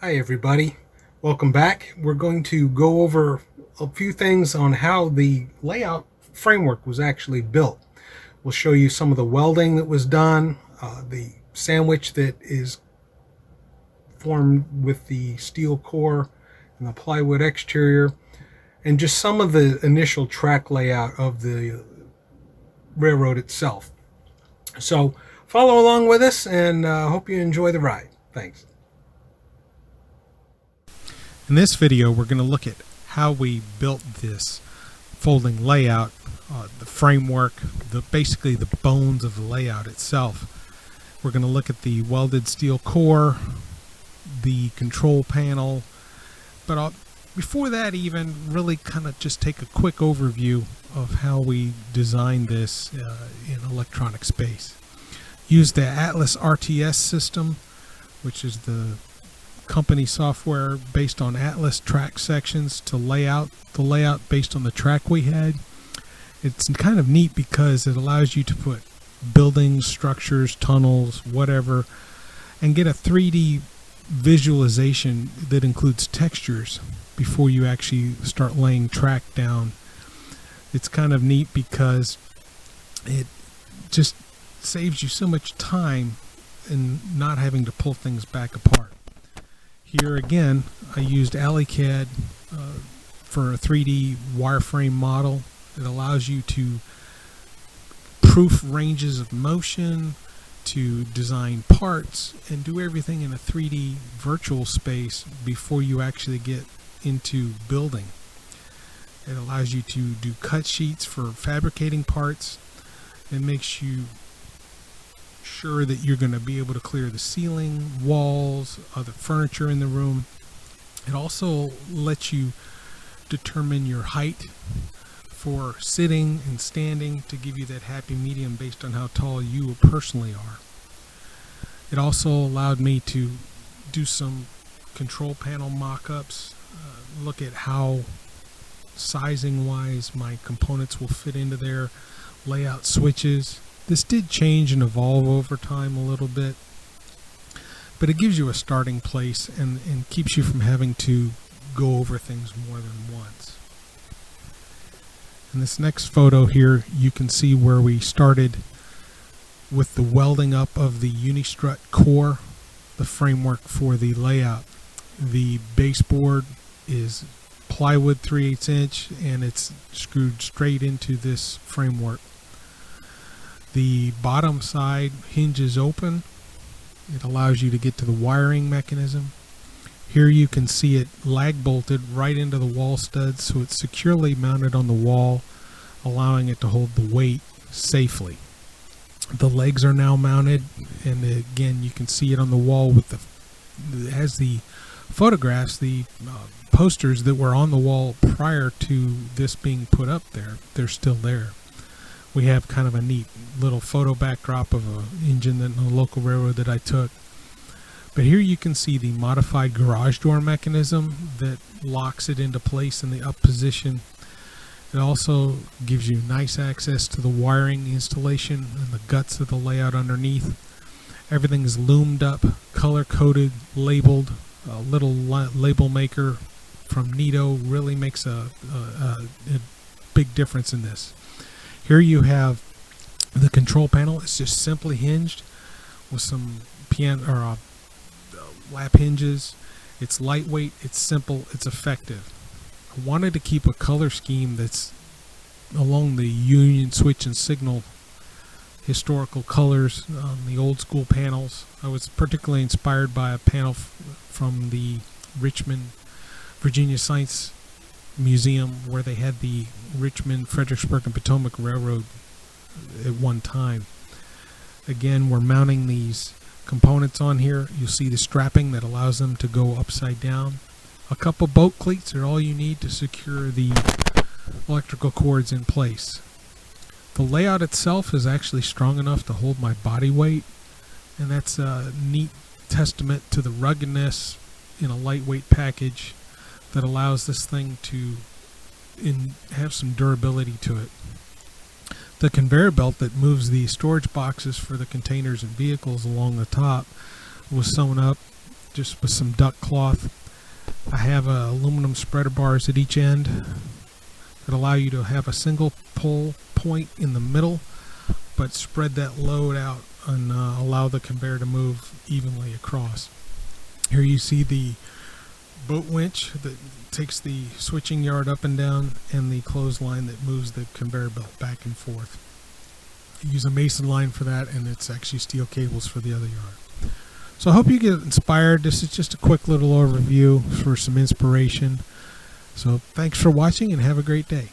Hi everybody, welcome back. We're going to go over a few things on how the layout framework was actually built. We'll show you some of the welding that was done, the sandwich that is formed with the steel core and the plywood exterior, and just some of the initial track layout of the railroad itself. So follow along with us and hope you enjoy the ride. Thanks. In this video, we're going to look at how we built this folding layout, the framework, basically the bones of the layout itself. We're going to look at the welded steel core, the control panel, but before that even really kind of just take a quick overview of how we designed this in electronic space. Use the Atlas RTS system, which is the company software based on Atlas track sections to lay out the layout based on the track we had. It's kind of neat because it allows you to put buildings, structures, tunnels, whatever, and get a 3D visualization that includes textures before you actually start laying track down. It's kind of neat because it just saves you so much time in not having to pull things back apart. Here again, I used AliCAD for a 3D wireframe model. It allows you to proof ranges of motion, to design parts, and do everything in a 3D virtual space before you actually get into building. It allows you to do cut sheets for fabricating parts. It makes you sure that you're going to be able to clear the ceiling, walls, other furniture in the room. It also lets you determine your height for sitting and standing to give you that happy medium based on how tall you personally are. It also allowed me to do some control panel mock-ups, look at how sizing wise my components will fit into there, layout switches. This did change and evolve over time a little bit, but it gives you a starting place and keeps you from having to go over things more than once. In this next photo here, you can see where we started with the welding up of the Unistrut core, the framework for the layout. The baseboard is plywood 3/8 inch and it's screwed straight into this framework. The bottom side hinge is open. It allows you to get to the wiring mechanism. Here you can see it lag bolted right into the wall studs, so it's securely mounted on the wall, allowing it to hold the weight safely. The legs are now mounted, and again you can see it on the wall with as the photographs, the posters that were on the wall prior to this being put up there, they're still there. We have kind of a neat little photo backdrop of an engine that in a local railroad that I took. But here you can see the modified garage door mechanism that locks it into place in the up position. It also gives you nice access to the wiring installation and the guts of the layout underneath. Everything is loomed up, color coded, labeled. A little label maker from Nito really makes a big difference in this. Here you have the control panel. It's just simply hinged with some lap hinges. It's lightweight, it's simple, it's effective. I wanted to keep a color scheme that's along the Union Switch and Signal historical colors on the old school panels. I was particularly inspired by a panel from the Richmond, Virginia Science Museum, where they had the Richmond, Fredericksburg, and Potomac Railroad at one time. Again, we're mounting these components on here. You'll see the strapping that allows them to go upside down. A couple boat cleats are all you need to secure the electrical cords in place. The layout itself is actually strong enough to hold my body weight, and that's a neat testament to the ruggedness in a lightweight package that allows this thing to have some durability to it. The conveyor belt that moves the storage boxes for the containers and vehicles along the top was sewn up just with some duck cloth. I have aluminum spreader bars at each end that allow you to have a single pull point in the middle, but spread that load out and allow the conveyor to move evenly across. Here you see the boat winch that takes the switching yard up and down, and the clothesline that moves the conveyor belt back and forth. I use a Mason line for that, and it's actually steel cables for the other yard. So I hope you get inspired. This is just a quick little overview for some inspiration. So thanks for watching, and have a great day.